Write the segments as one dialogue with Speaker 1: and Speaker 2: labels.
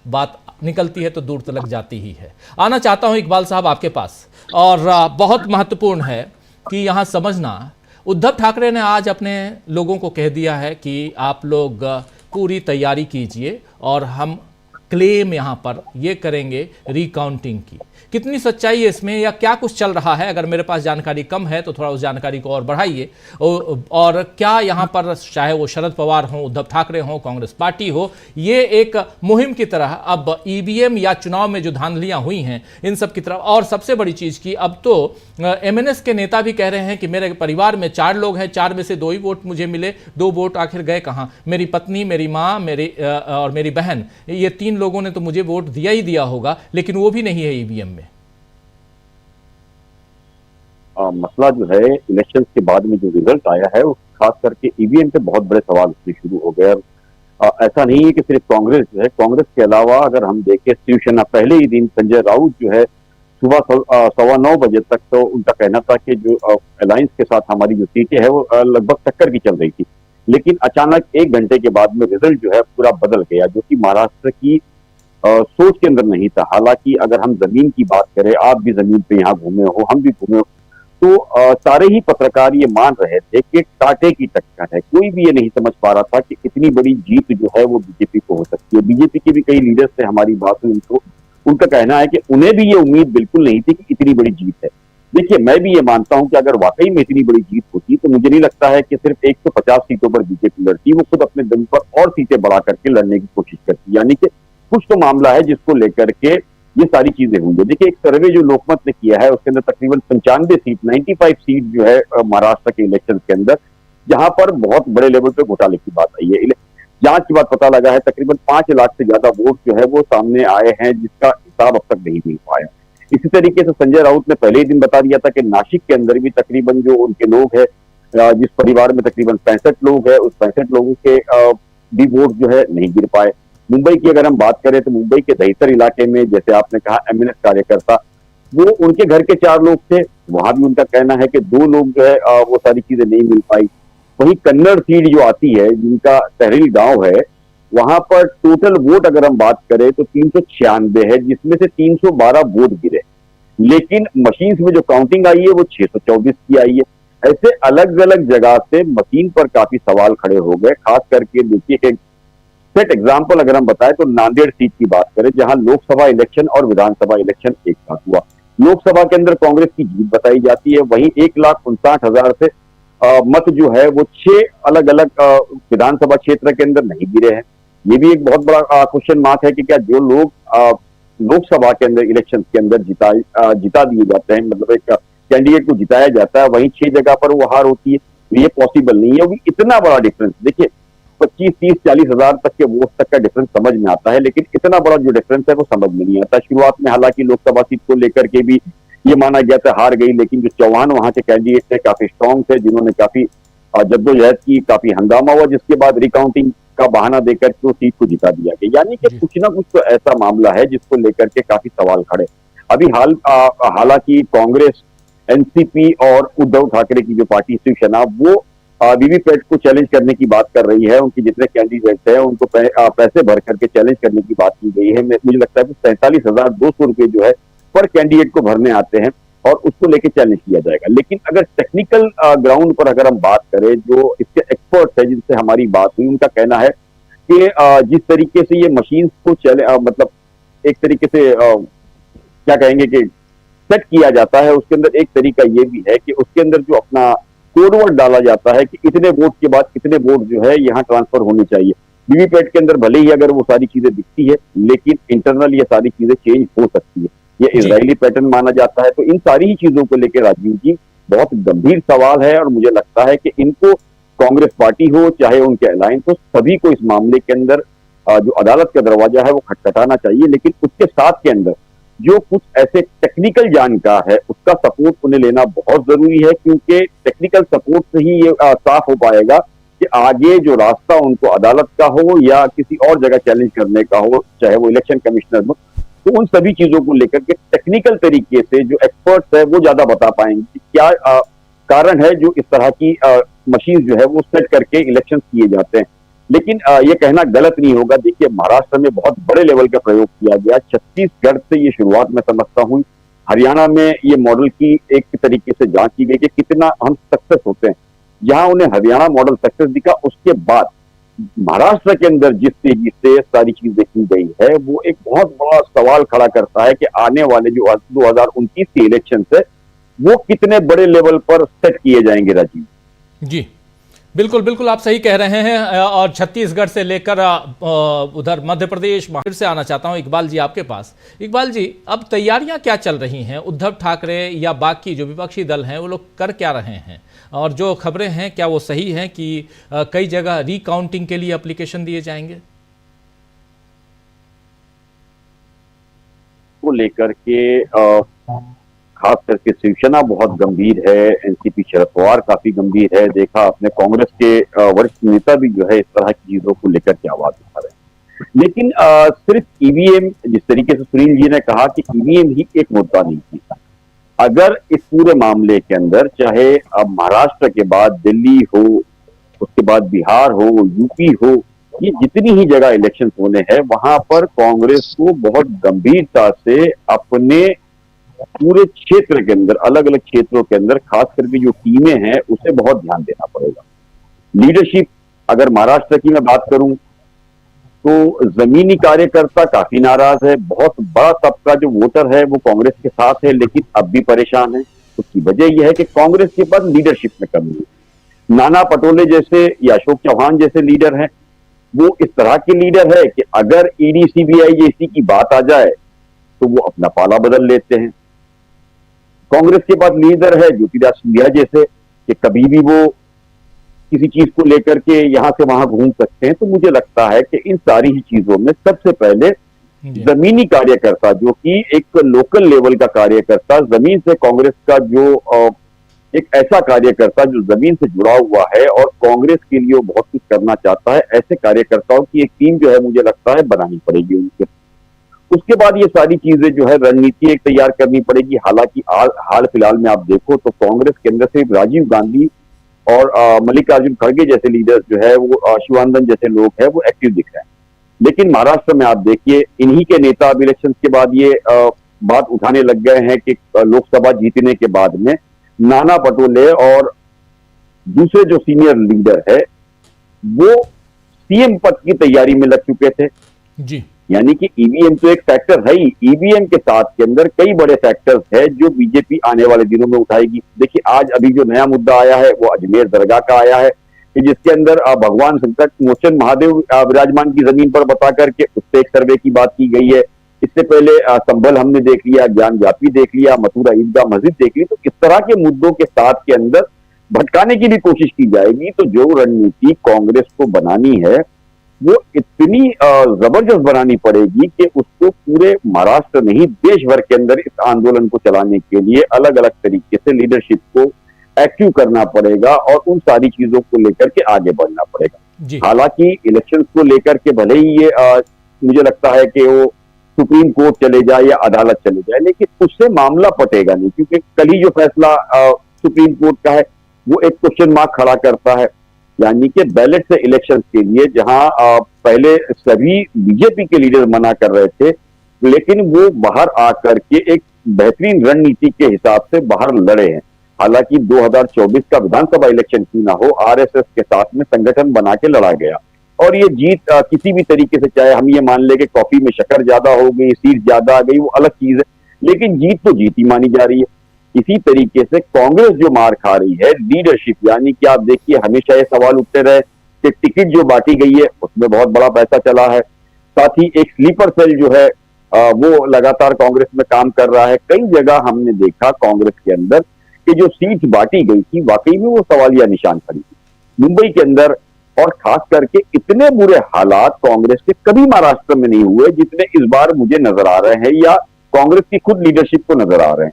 Speaker 1: बात निकलती है तो दूर तक जाती ही है। आना चाहता हूं इकबाल साहब आपके पास, और बहुत महत्वपूर्ण है कि यहाँ समझना, उद्धव ठाकरे ने आज अपने लोगों को कह दिया है कि आप लोग पूरी तैयारी कीजिए और हम क्लेम यहाँ पर ये करेंगे रिकाउंटिंग की। कितनी सच्चाई है इसमें, या क्या कुछ चल रहा है? अगर मेरे पास जानकारी कम है तो थोड़ा उस जानकारी को और बढ़ाइए। और क्या यहाँ पर चाहे वो शरद पवार हो, उद्धव ठाकरे हो, कांग्रेस पार्टी हो, ये एक मुहिम की तरह अब ईवीएम या चुनाव में जो धांधलियां हुई हैं इन सब की तरफ। और सबसे बड़ी चीज की अब तो एमएनएस के नेता भी कह रहे हैं कि मेरे परिवार में 4 लोग हैं, 4 में से 2 ही वोट मुझे मिले, 2 वोट आखिर गए कहाँ? मेरी पत्नी, मेरी माँ, और मेरी बहन, ये 3 लोगों ने तो मुझे वोट दिया ही दिया होगा, लेकिन वो भी नहीं है ईवीएम में।
Speaker 2: मसला जो है इलेक्शन के बाद में जो रिजल्ट आया है वो खास करके ईवीएम पे बहुत बड़े सवाल उठने शुरू हो गए। ऐसा नहीं है कि सिर्फ कांग्रेस जो है, कांग्रेस के अलावा अगर हम देखें शिवसेना, पहले ही दिन संजय राउत जो है सुबह 9:15 बजे तक तो उनका कहना था कि जो अलायंस के साथ हमारी जो सीटें है वो लगभग टक्कर की चल रही थी, लेकिन अचानक 1 घंटे के बाद में रिजल्ट जो है पूरा बदल गया, जो कि महाराष्ट्र की सोच के अंदर नहीं था। हालांकि अगर हम जमीन की बात करें, आप भी जमीन पे यहाँ घूमे हो, हम भी घूमे हो, तो सारे ही पत्रकार ये मान रहे थे कि कांटे की टक्कर है। कोई भी ये नहीं समझ पा रहा था कि इतनी बड़ी जीत जो है वो बीजेपी को हो सकती है। बीजेपी के भी कई लीडर्स से हमारी बात हुई, उनको उनका कहना है कि उन्हें भी ये उम्मीद बिल्कुल नहीं थी कि इतनी बड़ी जीत है। देखिए, मैं भी ये मानता हूं कि अगर वाकई में इतनी बड़ी जीत होती तो मुझे नहीं लगता है कि सिर्फ 150 सीटों पर बीजेपी लड़ती, वो खुद अपने दम पर और सीटें बढ़ा करके लड़ने की कोशिश करती। यानी कि कुछ तो मामला है जिसको लेकर के ये सारी चीजें होंगी। देखिए, एक सर्वे जो लोकमत ने किया है उसके अंदर तकरीबन 95 सीट, 95 सीट जो है महाराष्ट्र के इलेक्शन के अंदर, जहां पर बहुत बड़े लेवल पे घोटाले की बात आई है। जांच के बाद पता लगा है तकरीबन 5 लाख से ज्यादा वोट जो है वो सामने आए हैं, जिसका हिसाब अब तक नहीं मिल पाया। इसी तरीके से संजय राउत ने पहले ही दिन बता दिया था कि नासिक के अंदर भी तकरीबन जो उनके लोग है, जिस परिवार में तकरीबन 65 लोग है, उस 65 लोगों के भी वोट जो है नहीं गिर पाए। मुंबई की अगर हम बात करें तो मुंबई के दहिसर इलाके में, जैसे आपने कहा, एमएनएस कार्यकर्ता, वो उनके घर के 4 लोग थे, वहां भी उनका कहना है कि 2 लोग जो है वो सारी चीजें नहीं मिल पाई। वहीं कन्नड़ सीट जो आती है, जिनका तहरील गांव है, वहां पर टोटल वोट अगर हम बात करें तो 396 है, जिसमें से 312 वोट गिरे, लेकिन मशीन में जो काउंटिंग आई है वो 624 की आई है। ऐसे अलग अलग जगह से मशीन पर काफी सवाल खड़े हो गए। खास करके देखिए, सेट एग्जाम्पल अगर हम बताएं तो नांदेड़ सीट की बात करें, जहां लोकसभा इलेक्शन और विधानसभा इलेक्शन एक साथ हुआ। लोकसभा के अंदर कांग्रेस की जीत बताई जाती है, वहीं 1,59,000 से मत जो है वो 6 अलग अलग विधानसभा क्षेत्र के अंदर नहीं गिरे हैं। ये भी एक बहुत बड़ा क्वेश्चन मार्क है कि क्या जो लोग लोकसभा के अंदर इलेक्शन के अंदर जिता दिए जाते हैं, मतलब एक कैंडिडेट को जिताया जाता है, वहीं 6 जगह पर वो हार होती है, तो ये पॉसिबल नहीं है। वो भी इतना बड़ा डिफरेंस, देखिए 25, 30, 40 हजार तक के वोट तक का डिफरेंस समझ में आता है, लेकिन इतना बड़ा जो डिफरेंस है वो समझ में नहीं आता। शुरुआत में हालांकि लोकसभा सीट को लेकर के भी ये माना गया था हार गई, लेकिन जो चौहान वहां के कैंडिडेट थे काफी स्ट्रांग थे, जिन्होंने काफी जद्दोजहद की, काफी हंगामा हुआ, जिसके बाद रिकाउंटिंग का बहाना देकर के वो सीट को जिता दिया गया। यानी कि कुछ ना कुछ तो ऐसा मामला है जिसको लेकर के काफी सवाल खड़े। अभी हालांकि कांग्रेस, एनसीपी और उद्धव ठाकरे की जो पार्टी शिवसेना, वो वीवीपैट को चैलेंज करने की बात कर रही है। उनके जितने कैंडिडेट हैं उनको पैसे भर करके चैलेंज करने की बात की गई है। मुझे लगता है कि 47,200 रुपए जो है पर कैंडिडेट को भरने आते हैं और उसको लेके चैलेंज किया जाएगा। लेकिन अगर टेक्निकल ग्राउंड पर अगर हम बात करें, जो इसके एक्सपर्ट्स हैं जिनसे हमारी बात हुई, उनका कहना है कि जिस तरीके से ये मशीन को मतलब एक तरीके से क्या कहेंगे कि सेट किया जाता है, उसके अंदर एक तरीका ये भी है कि उसके अंदर जो अपना कोडवर्ड डाला जाता है कि इतने वोट के बाद इतने वोट जो है यहाँ ट्रांसफर होने चाहिए। वीवीपैट के अंदर भले ही अगर वो सारी चीजें दिखती है, लेकिन इंटरनल ये सारी चीजें चेंज हो सकती है। ये इजरायली पैटर्न माना जाता है। तो इन सारी ही चीजों को लेकर राजीव जी बहुत गंभीर सवाल है, और मुझे लगता है कि इनको कांग्रेस पार्टी हो चाहे उनके अलायंस हो, सभी को इस मामले के अंदर जो अदालत का दरवाजा है वो खटखटाना चाहिए। लेकिन उसके साथ के अंदर जो कुछ ऐसे टेक्निकल जानकार है उसका सपोर्ट उन्हें लेना बहुत जरूरी है, क्योंकि टेक्निकल सपोर्ट से ही ये साफ हो पाएगा कि आगे जो रास्ता उनको अदालत का हो या किसी और जगह चैलेंज करने का हो, चाहे वो इलेक्शन कमिश्नर हो, तो उन सभी चीजों को लेकर के टेक्निकल तरीके से जो एक्सपर्ट्स है वो ज्यादा बता पाएंगे कि क्या कारण है जो इस तरह की मशीन जो है वो सेट करके इलेक्शन किए जाते हैं। लेकिन ये कहना गलत नहीं होगा। देखिए, महाराष्ट्र में बहुत बड़े लेवल का प्रयोग किया गया, छत्तीसगढ़ से ये शुरुआत मैं समझता हूँ, हरियाणा में ये मॉडल की एक तरीके से जांच की गई कि कितना हम सक्सेस होते हैं। जहां उन्हें हरियाणा मॉडल सक्सेस दिखा, उसके बाद महाराष्ट्र के अंदर जिस तेजी से सारी चीजें की गई है, वो एक बहुत बड़ा सवाल खड़ा करता है कि आने वाले जो 2029 के इलेक्शन है, वो कितने बड़े लेवल पर सेट किए जाएंगे। राजीव
Speaker 1: जी, बिल्कुल बिल्कुल आप सही कह रहे हैं। और छत्तीसगढ़ से लेकर उधर मध्य प्रदेश, फिर से आना चाहता हूं इकबाल जी आपके पास। इकबाल जी, अब तैयारियां क्या चल रही हैं? उद्धव ठाकरे या बाकी जो विपक्षी दल हैं वो लोग कर क्या रहे हैं? और जो खबरें हैं क्या वो सही हैं कि कई जगह रिकाउंटिंग के लिए एप्लीकेशन दिए जाएंगे?
Speaker 2: को लेकर के खास करके शिवसेना बहुत गंभीर है, एनसीपी शरद पवार काफी गंभीर है। देखा आपने कांग्रेस के वरिष्ठ नेता भी जो है इस तरह की चीजों को लेकर के आवाज उठा रहे हैं। लेकिन सिर्फ ईवीएम, जिस तरीके से सुनील जी ने कहा कि ईवीएम ही एक मुद्दा नहीं थी। अगर इस पूरे मामले के अंदर चाहे अब महाराष्ट्र के बाद दिल्ली हो, उसके बाद बिहार हो, यूपी हो, ये जितनी ही जगह इलेक्शन होने हैं, वहां पर कांग्रेस को बहुत गंभीरता से अपने पूरे क्षेत्र के अंदर, अलग अलग क्षेत्रों के अंदर खास करके जो टीमें हैं उसे बहुत ध्यान देना पड़ेगा। लीडरशिप, अगर महाराष्ट्र की मैं बात करूं तो जमीनी कार्यकर्ता काफी नाराज है। बहुत बड़ा तबका जो वोटर है वो कांग्रेस के साथ है, लेकिन अब भी परेशान है। उसकी वजह यह है कि कांग्रेस के पास लीडरशिप में कमी है। नाना पटोले जैसे या अशोक चौहान जैसे लीडर हैं, वो इस तरह के लीडर है कि अगर ईडी सीबीआई जैसी की बात आ जाए तो वो अपना पाला बदल लेते हैं। कांग्रेस के पास लीडर है ज्योतिरादित्य सिंधिया जैसे कि कभी भी वो किसी चीज को लेकर के यहां से वहां घूम सकते हैं। तो मुझे लगता है कि इन सारी ही चीजों में सबसे पहले जमीनी कार्यकर्ता, जो कि एक लोकल लेवल का कार्यकर्ता, जमीन से कांग्रेस का जो एक ऐसा कार्यकर्ता जो जमीन से जुड़ा हुआ है और कांग्रेस के लिए वो बहुत कुछ करना चाहता है, ऐसे कार्यकर्ताओं की एक टीम जो है मुझे लगता है बनानी पड़ेगी उनके। उसके बाद ये सारी चीजें जो है रणनीति एक तैयार करनी पड़ेगी। हालांकि हाल फिलहाल में आप देखो तो कांग्रेस के अंदर सिर्फ राजीव गांधी और मल्लिकार्जुन खड़गे जैसे लीडर्स जो है, वो शिवानंदन जैसे लोग हैं, वो एक्टिव दिख रहे हैं। लेकिन महाराष्ट्र में आप देखिए, इन्हीं के नेता अब इलेक्शन के बाद ये बात उठाने लग गए हैं कि लोकसभा जीतने के बाद में नाना पटोले और दूसरे जो सीनियर लीडर है वो सीएम पद की तैयारी में लग चुके थे
Speaker 1: जी।
Speaker 2: यानी कि ईवीएम तो एक फैक्टर है ही, ईवीएम के साथ के अंदर कई बड़े फैक्टर्स है जो बीजेपी आने वाले दिनों में उठाएगी। देखिए, आज अभी जो नया मुद्दा आया है वो अजमेर दरगाह का आया है कि जिसके अंदर भगवान संकट मोचन महादेव विराजमान की जमीन पर बता करके उससे एक सर्वे की बात की गई है। इससे पहले संभल हमने देख लिया, ज्ञान व्यापी देख लिया, मथुरा ईदगाह मस्जिद देख ली। तो इस तरह के मुद्दों के साथ के अंदर भटकाने की भी कोशिश की जाएगी। तो जो रणनीति कांग्रेस को बनानी है वो इतनी जबरदस्त बनानी पड़ेगी कि उसको पूरे महाराष्ट्र नहीं देश भर के अंदर इस आंदोलन को चलाने के लिए अलग अलग तरीके से लीडरशिप को एक्टिव करना पड़ेगा और उन सारी चीजों को लेकर के आगे बढ़ना पड़ेगा। हालांकि इलेक्शंस को लेकर के भले ही ये मुझे लगता है कि वो सुप्रीम कोर्ट चले जाए या अदालत चले जाए, लेकिन उससे मामला पटेगा नहीं, क्योंकि कल ही जो फैसला सुप्रीम कोर्ट का है वो एक क्वेश्चन मार्क खड़ा करता है। यानी कि बैलेट से इलेक्शन के लिए जहां पहले सभी बीजेपी के लीडर मना कर रहे थे, लेकिन वो बाहर आकर के एक बेहतरीन रणनीति के हिसाब से बाहर लड़े हैं। हालांकि 2024 का विधानसभा इलेक्शन क्यों ना हो, आरएसएस के साथ में संगठन बना के लड़ा गया और ये जीत किसी भी तरीके से, चाहे हम ये मान ले कि कॉफी में शक्कर ज्यादा हो गई, सीट ज्यादा आ गई, वो अलग चीज है, लेकिन जीत तो जीत ही मानी जा रही है। इसी तरीके से कांग्रेस जो मार खा रही है लीडरशिप, यानी कि आप देखिए हमेशा ये सवाल उठते रहे कि टिकट जो बांटी गई है उसमें बहुत बड़ा पैसा चला है, साथ ही एक स्लीपर सेल जो है वो लगातार कांग्रेस में काम कर रहा है। कई जगह हमने देखा कांग्रेस के अंदर कि जो सीट बांटी गई थी वाकई में वो सवालिया निशान खड़ी थी मुंबई के अंदर, और खास करके इतने बुरे हालात कांग्रेस के कभी महाराष्ट्र में नहीं हुए जितने इस बार मुझे नजर आ रहे हैं या कांग्रेस की खुद लीडरशिप को नजर आ रहे हैं।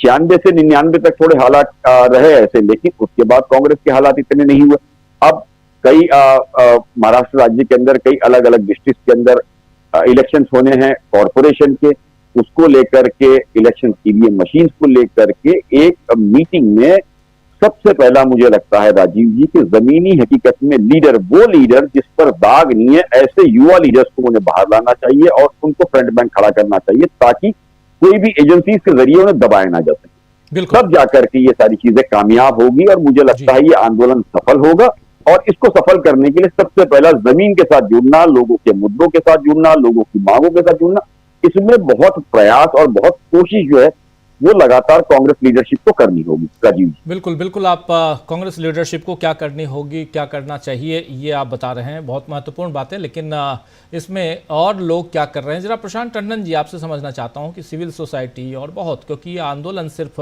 Speaker 2: 96 से 99 तक थोड़े हालात रहे ऐसे, लेकिन उसके बाद कांग्रेस के हालात इतने नहीं हुए। अब कई महाराष्ट्र राज्य के अंदर कई अलग अलग डिस्ट्रिक्ट के अंदर इलेक्शंस होने हैं कॉरपोरेशन के, उसको लेकर के इलेक्शन ईवीएम मशीन को लेकर के एक मीटिंग में सबसे पहला मुझे लगता है राजीव जी कि जमीनी हकीकत में लीडर, वो लीडर जिस पर दाग नहीं है, ऐसे युवा लीडर्स को उन्हें बाहर लाना चाहिए और उनको फ्रंट बैंक खड़ा करना चाहिए, ताकि कोई भी एजेंसीज के जरिए उन्हें दबाया ना जा सके।
Speaker 1: बिल्कुल
Speaker 2: तब जाकर के ये सारी चीजें कामयाब होगी और मुझे लगता है ये आंदोलन सफल होगा। और इसको सफल करने के लिए सबसे पहला जमीन के साथ जुड़ना, लोगों के मुद्दों के साथ जुड़ना, लोगों की मांगों के साथ जुड़ना, इसमें बहुत प्रयास और बहुत कोशिश जो है वो लगातार कांग्रेस लीडरशिप को करनी होगी राजीव जी।
Speaker 1: बिल्कुल बिल्कुल, आप कांग्रेस लीडरशिप को क्या करनी होगी, क्या करना चाहिए, ये आप बता रहे हैं, बहुत महत्वपूर्ण बात है। लेकिन इसमें और लोग क्या कर रहे हैं, जरा प्रशांत टंडन जी आपसे समझना चाहता हूं कि सिविल सोसाइटी और बहुत, क्योंकि ये आंदोलन सिर्फ